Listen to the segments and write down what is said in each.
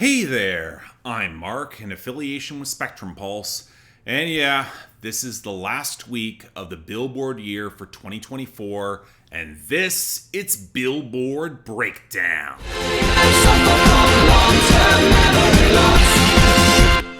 Hey there, I'm Mark in affiliation with Spectrum Pulse, and yeah, this is the last week of the Billboard year for 2024, and it's Billboard Breakdown.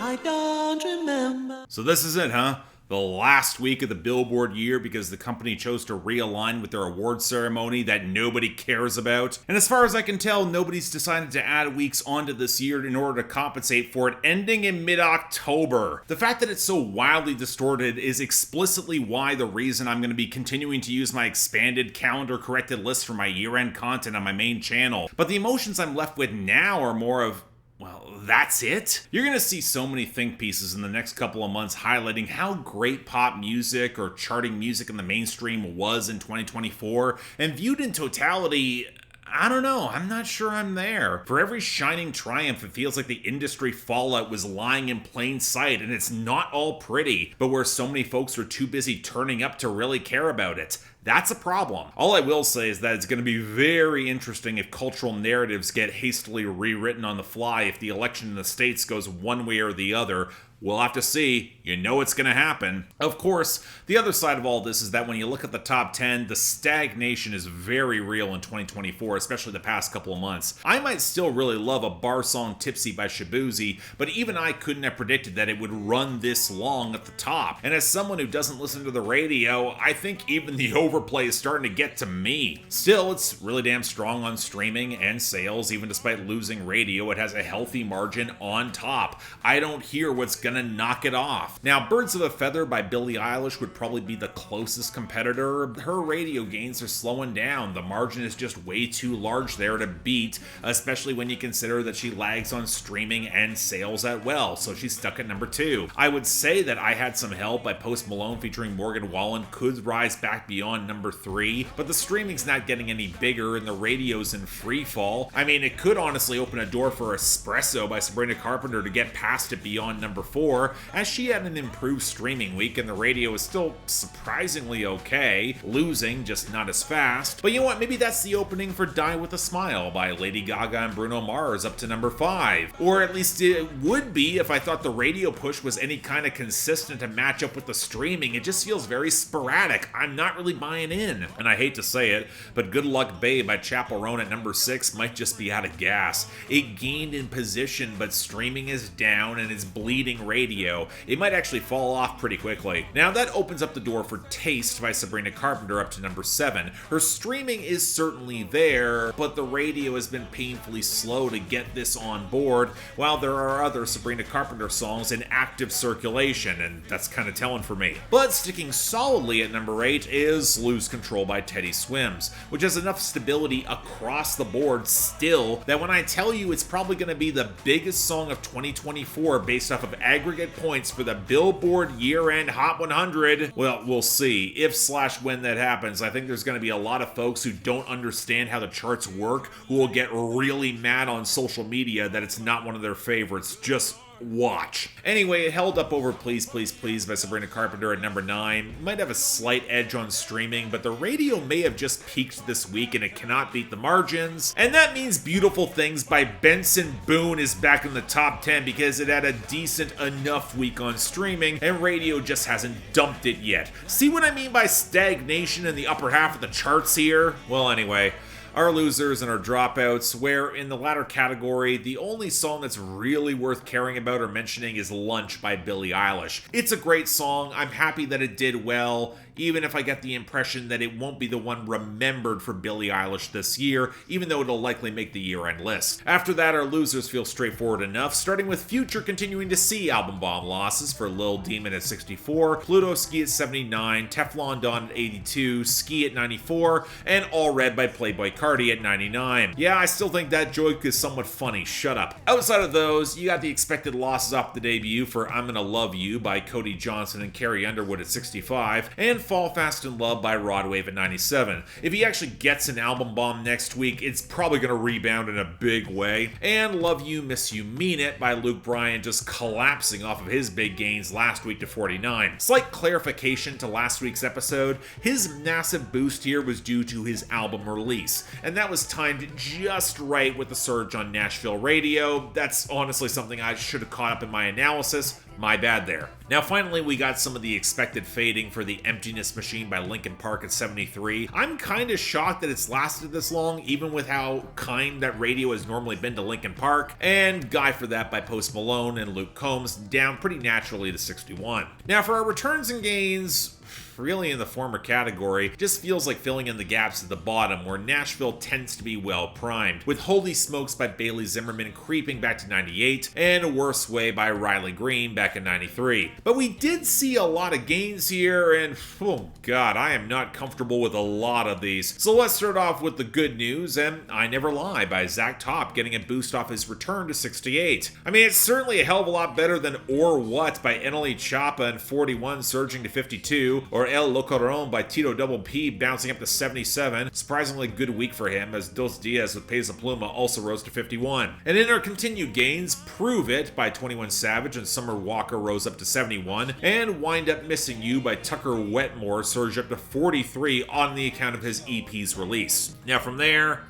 I don't remember. So this is it, huh? The last week of the Billboard year because the company chose to realign with their award ceremony that nobody cares about. And as far as I can tell, nobody's decided to add weeks onto this year in order to compensate for it ending in mid-October. The fact that it's so wildly distorted is explicitly why the reason I'm going to be continuing to use my expanded calendar-corrected list for my year-end content on my main channel. But the emotions I'm left with now are more of, well, that's it? You're gonna see so many think pieces in the next couple of months highlighting how great pop music or charting music in the mainstream was in 2024, and viewed in totality, I don't know, I'm not sure I'm there. For every shining triumph, it feels like the industry fallout was lying in plain sight, and it's not all pretty, but where so many folks are too busy turning up to really care about it. That's a problem. All I will say is that it's going to be very interesting if cultural narratives get hastily rewritten on the fly if the election in the States goes one way or the other. We'll have to see. You know it's going to happen. Of course, the other side of all this is that when you look at the top 10, the stagnation is very real in 2024, especially the past couple of months. I might still really love a bar song Tipsy by Shaboozey, but even I couldn't have predicted that it would run this long at the top. And as someone who doesn't listen to the radio, I think even the overplay is starting to get to me. Still, it's really damn strong on streaming and sales. Even despite losing radio, it has a healthy margin on top. I don't hear what's gonna knock it off. Now, Birds of a Feather by Billie Eilish would probably be the closest competitor. Her radio gains are slowing down. The margin is just way too large there to beat, especially when you consider that she lags on streaming and sales as well, so she's stuck at number 2. I would say that I Had Some Help by Post Malone featuring Morgan Wallen could rise back beyond number 3, but the streaming's not getting any bigger and the radio's in free fall. I mean, it could honestly open a door for Espresso by Sabrina Carpenter to get past it beyond number 4, as she had an improved streaming week and the radio is still surprisingly okay, losing, just not as fast. But you know what, maybe that's the opening for Die With A Smile by Lady Gaga and Bruno Mars up to number 5. Or at least it would be if I thought the radio push was any kind of consistent to match up with the streaming. It just feels very sporadic. I'm not really buying in. And I hate to say it, but Good Luck Babe by Chappell Roan at number 6 might just be out of gas. It gained in position, but streaming is down and it's bleeding radio. It might actually fall off pretty quickly. Now that opens up the door for Taste by Sabrina Carpenter up to number 7. Her streaming is certainly there, but the radio has been painfully slow to get this on board, while there are other Sabrina Carpenter songs in active circulation, and that's kind of telling for me. But sticking solidly at number 8 is Lose Control by Teddy Swims, which has enough stability across the board still that when I tell you it's probably going to be the biggest song of 2024 based off of aggregate points for the Billboard year-end Hot 100, well, we'll see. If/when that happens, I think there's going to be a lot of folks who don't understand how the charts work who will get really mad on social media that it's not one of their favorites. Just watch. Anyway, it held up over Please Please Please by Sabrina Carpenter at number 9. Might have a slight edge on streaming, but the radio may have just peaked this week and it cannot beat the margins. And that means Beautiful Things by Benson Boone is back in the top 10 because it had a decent enough week on streaming and radio just hasn't dumped it yet. See what I mean by stagnation in the upper half of the charts here? Well, anyway, our losers and our dropouts, where in the latter category, the only song that's really worth caring about or mentioning is Lunch by Billie Eilish. It's a great song. I'm happy that it did well, even if I get the impression that it won't be the one remembered for Billie Eilish this year, even though it'll likely make the year-end list. After that, our losers feel straightforward enough, starting with Future continuing to see album bomb losses for Lil Demon at 64, Pluto Ski at 79, Teflon Don at 82, Ski at 94, and All Red by Playboi Carti at 99. Yeah, I still think that joke is somewhat funny, shut up. Outside of those, you got the expected losses off the debut for I'm Gonna Love You by Cody Johnson and Carrie Underwood at 65, and Fall Fast in Love by Rodwave at 97. If he actually gets an album bomb next week, it's probably going to rebound in a big way. And Love You, Miss You, Mean It by Luke Bryan just collapsing off of his big gains last week to 49. Slight clarification to last week's episode, his massive boost here was due to his album release, and that was timed just right with the surge on Nashville radio. That's honestly something I should have caught up in my analysis. My bad there. Now finally we got some of the expected fading for the Emptiness Machine by Linkin Park at 73. I'm kinda shocked that it's lasted this long, even with how kind that radio has normally been to Linkin Park, and Guy for That by Post Malone and Luke Combs down pretty naturally to 61. Now for our returns and gains, really in the former category, just feels like filling in the gaps at the bottom where Nashville tends to be well primed, with Holy Smokes by Bailey Zimmerman creeping back to 98 and A Worse Way by Riley Green back in 93. But we did see a lot of gains here, and oh god, I am not comfortable with a lot of these. So let's start off with the good news, and I Never Lie by Zach Top getting a boost off his return to 68. I mean, it's certainly a hell of a lot better than Or What by Eneli Chapa and 41 surging to 52, or El Locoron by Tito Double P bouncing up to 77. Surprisingly good week for him, as Dos Diaz with Peso Pluma also rose to 51. And in our continued gains, Prove It by 21 Savage and Summer Walker rose up to 71, and Wind Up Missing You by Tucker Wetmore surged up to 43 on the account of his EP's release. Now from there,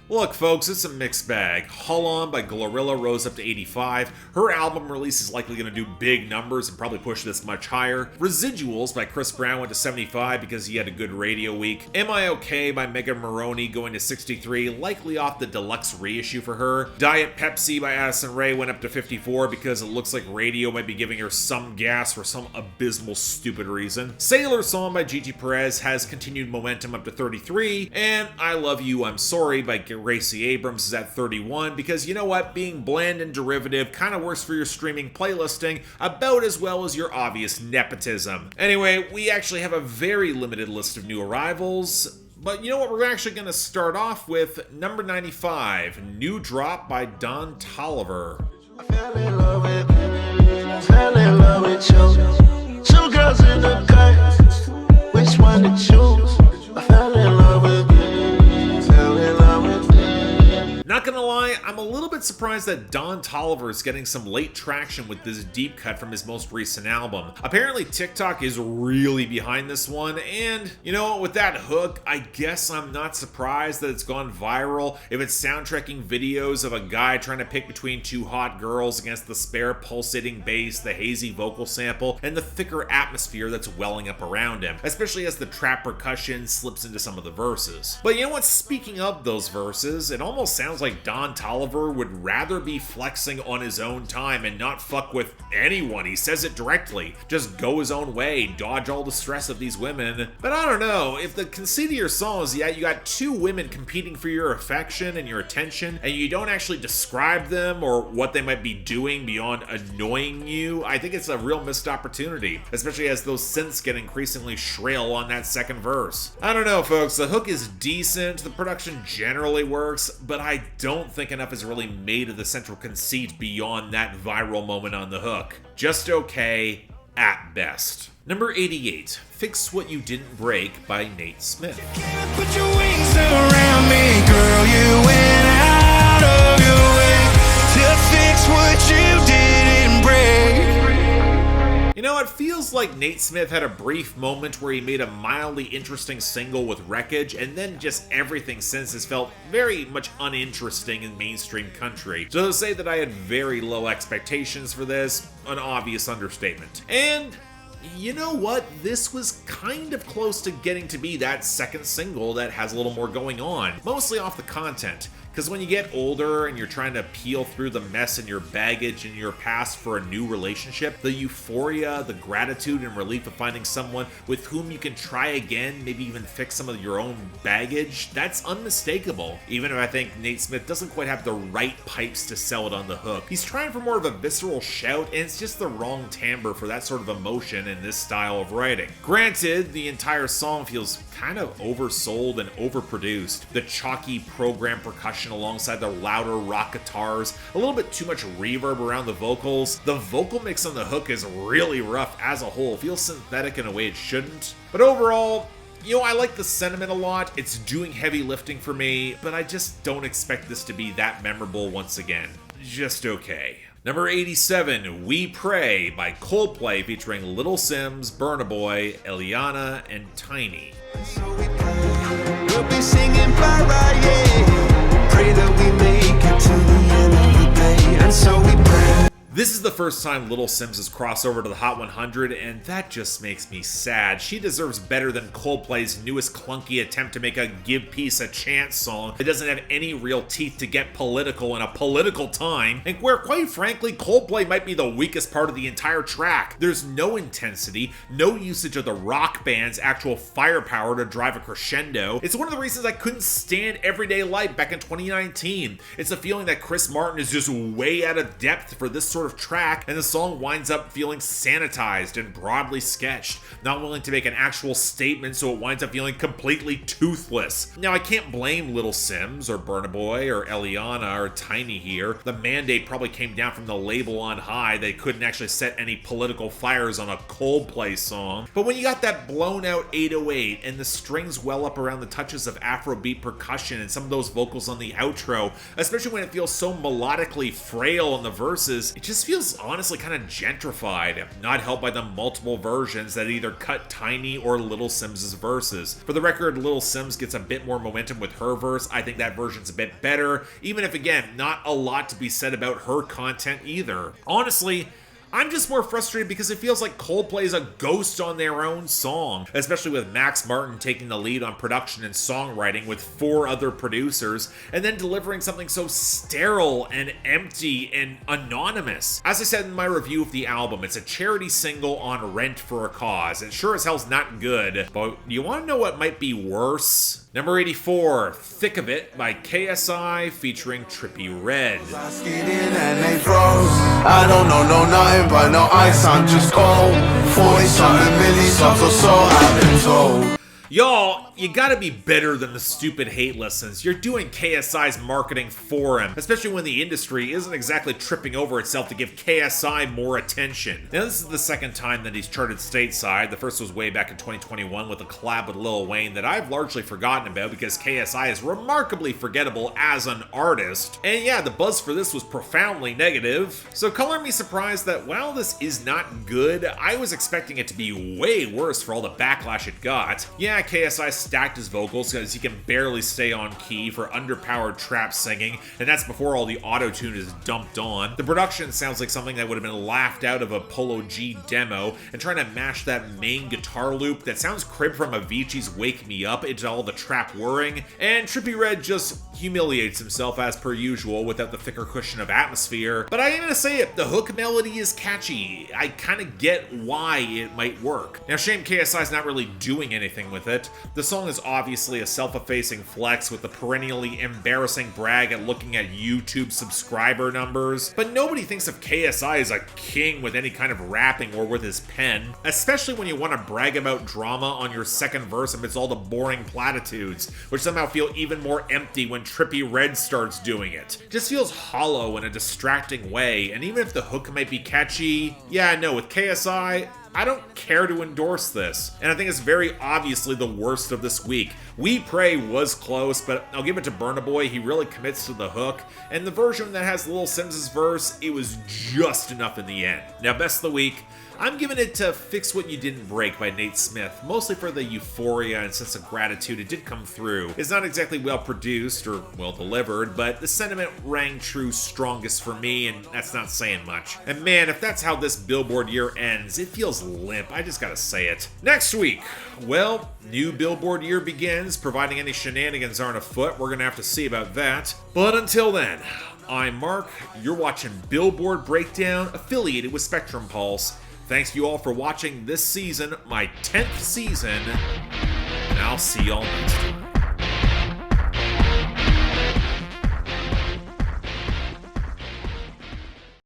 look folks, it's a mixed bag. Hull On by Glorilla rose up to 85. Her album release is likely going to do big numbers and probably push this much higher. Residuals by Chris Brown went to 75 because he had a good radio week. Am I Okay by Megan Maroney going to 63, likely off the deluxe reissue for her. Diet Pepsi by Addison Rae went up to 54 because it looks like radio might be giving her some gas for some abysmal stupid reason. Sailor Song by Gigi Perez has continued momentum up to 33, and I Love You, I'm Sorry by Gracie Abrams is at 31 because you know what, being bland and derivative kind of works for your streaming playlisting about as well as your obvious nepotism. Anyway, we actually have a very limited list of new arrivals, but you know what, we're actually going to start off with number 95, New Drop by Don Toliver. I fell in love with you. Two girls in the car, which one to choose? I fell in love with you. Not gonna lie, I'm a little bit surprised that Don Toliver is getting some late traction with this deep cut from his most recent album. Apparently TikTok is really behind this one, and you know, with that hook, I guess I'm not surprised that it's gone viral if it's soundtracking videos of a guy trying to pick between two hot girls against the spare pulsating bass, the hazy vocal sample, and the thicker atmosphere that's welling up around him, especially as the trap percussion slips into some of the verses. But you know what, speaking of those verses, it almost sounds like Don Toliver would rather be flexing on his own time and not fuck with anyone. He says it directly. Just go his own way, dodge all the stress of these women. But I don't know, if the conceit of your song is, yeah, you got two women competing for your affection and your attention, and you don't actually describe them or what they might be doing beyond annoying you, I think it's a real missed opportunity, especially as those synths get increasingly shrill on that second verse. I don't know folks, the hook is decent, the production generally works, but I don't think enough is really made of the central conceit beyond that viral moment on the hook. Just okay at best. Number 88, Fix What You Didn't Break by Nate Smith. Put your wings around me, girl, you went out of your way to fix what you didn't break. You know, it feels like Nate Smith had a brief moment where he made a mildly interesting single with Wreckage, and then just everything since has felt very much uninteresting in mainstream country. So to say that I had very low expectations for this, an obvious understatement. And you know what? This was kind of close to getting to be that second single that has a little more going on, mostly off the content. Because when you get older and you're trying to peel through the mess in your baggage and your past for a new relationship, the euphoria, the gratitude and relief of finding someone with whom you can try again, maybe even fix some of your own baggage, that's unmistakable. Even if I think Nate Smith doesn't quite have the right pipes to sell it on the hook. He's trying for more of a visceral shout, and it's just the wrong timbre for that sort of emotion in this style of writing. Granted, the entire song feels kind of oversold and overproduced. The chalky program percussion production alongside the louder rock guitars, a little bit too much reverb around the vocals. The vocal mix on the hook is really rough as a whole, feels synthetic in a way it shouldn't. But overall, I like the sentiment a lot. It's doing heavy lifting for me, but I just don't expect this to be that memorable once again. Just okay. Number 87, We Pray by Coldplay featuring Little Simz, Burna Boy, Elyanna, and TINI. So we pray, we'll be singing yeah. Pray that we make it to the end of the day. And so we pray. This is the first time Little Simz has crossed over to the Hot 100, and that just makes me sad. She deserves better than Coldplay's newest clunky attempt to make a Give Peace a Chance song that doesn't have any real teeth to get political in a political time, and where, quite frankly, Coldplay might be the weakest part of the entire track. There's no intensity, no usage of the rock band's actual firepower to drive a crescendo. It's one of the reasons I couldn't stand Everyday Life back in 2019. It's a feeling that Chris Martin is just way out of depth for this sort of track, and the song winds up feeling sanitized and broadly sketched, not willing to make an actual statement, so it winds up feeling completely toothless. Now, I can't blame Little Simz or Burna Boy or Elyanna or TINI here. The mandate probably came down from the label on high. They couldn't actually set any political fires on a Coldplay song. But when you got that blown out 808 and the strings well up around the touches of Afrobeat percussion and some of those vocals on the outro, especially when it feels so melodically frail in the verses, it just feels honestly kind of gentrified, not helped by the multiple versions that either cut TINI or Little Simz's verses. For the record, Little Simz gets a bit more momentum with her verse. I think that version's a bit better, even if, again, not a lot to be said about her content either. Honestly, I'm just more frustrated because it feels like Coldplay is a ghost on their own song, especially with Max Martin taking the lead on production and songwriting with 4 other producers, and then delivering something so sterile and empty and anonymous. As I said in my review of the album, it's a charity single on Rent for a Cause. It sure as hell's not good, but you want to know what might be worse? Number 84, Thick of It by KSI featuring Trippie Redd. I don't know nothing but no ice, I'm just cold. 40-something milli subs or so I've been told. Y'all, you gotta be better than the stupid hate listens. You're doing KSI's marketing for him, especially when the industry isn't exactly tripping over itself to give KSI more attention. Now, this is the second time that he's charted stateside. The first was way back in 2021 with a collab with Lil Wayne that I've largely forgotten about because KSI is remarkably forgettable as an artist. And yeah, the buzz for this was profoundly negative. So color me surprised that while this is not good, I was expecting it to be way worse for all the backlash it got. Yeah, KSI stacked his vocals because he can barely stay on key for underpowered trap singing, and that's before all the auto-tune is dumped on. The production sounds like something that would have been laughed out of a Polo G demo, and trying to mash that main guitar loop that sounds cribbed from Avicii's Wake Me Up into all the trap whirring, and Trippie Redd just humiliates himself as per usual without the thicker cushion of atmosphere. But I am gonna say it, the hook melody is catchy. I kinda get why it might work. Now, shame KSI's not really doing anything with it. The song is obviously a self-effacing flex with the perennially embarrassing brag at looking at YouTube subscriber numbers, but nobody thinks of KSI as a king with any kind of rapping or with his pen, especially when you want to brag about drama on your second verse amidst all the boring platitudes, which somehow feel even more empty when Trippie Redd starts doing it. Just feels hollow in a distracting way, and even if the hook might be catchy, yeah, no, with KSI, I don't care to endorse this, and I think it's very obviously the worst of this week. We Pray was close, but I'll give it to Burna Boy. He really commits to the hook, and the version that has Little Simz's verse, it was just enough in the end. Now, best of the week, I'm giving it to Fix What You Didn't Break by Nate Smith, mostly for the euphoria and sense of gratitude it did come through. It's not exactly well produced or well delivered, but the sentiment rang true strongest for me, and that's not saying much. And man, if that's how this Billboard year ends, it feels limp, I just gotta say it. Next week, well, new Billboard year begins, providing any shenanigans aren't afoot, we're gonna have to see about that. But until then, I'm Mark, you're watching Billboard Breakdown, affiliated with Spectrum Pulse. Thanks you all for watching this season, my 10th season, and I'll see y'all next time.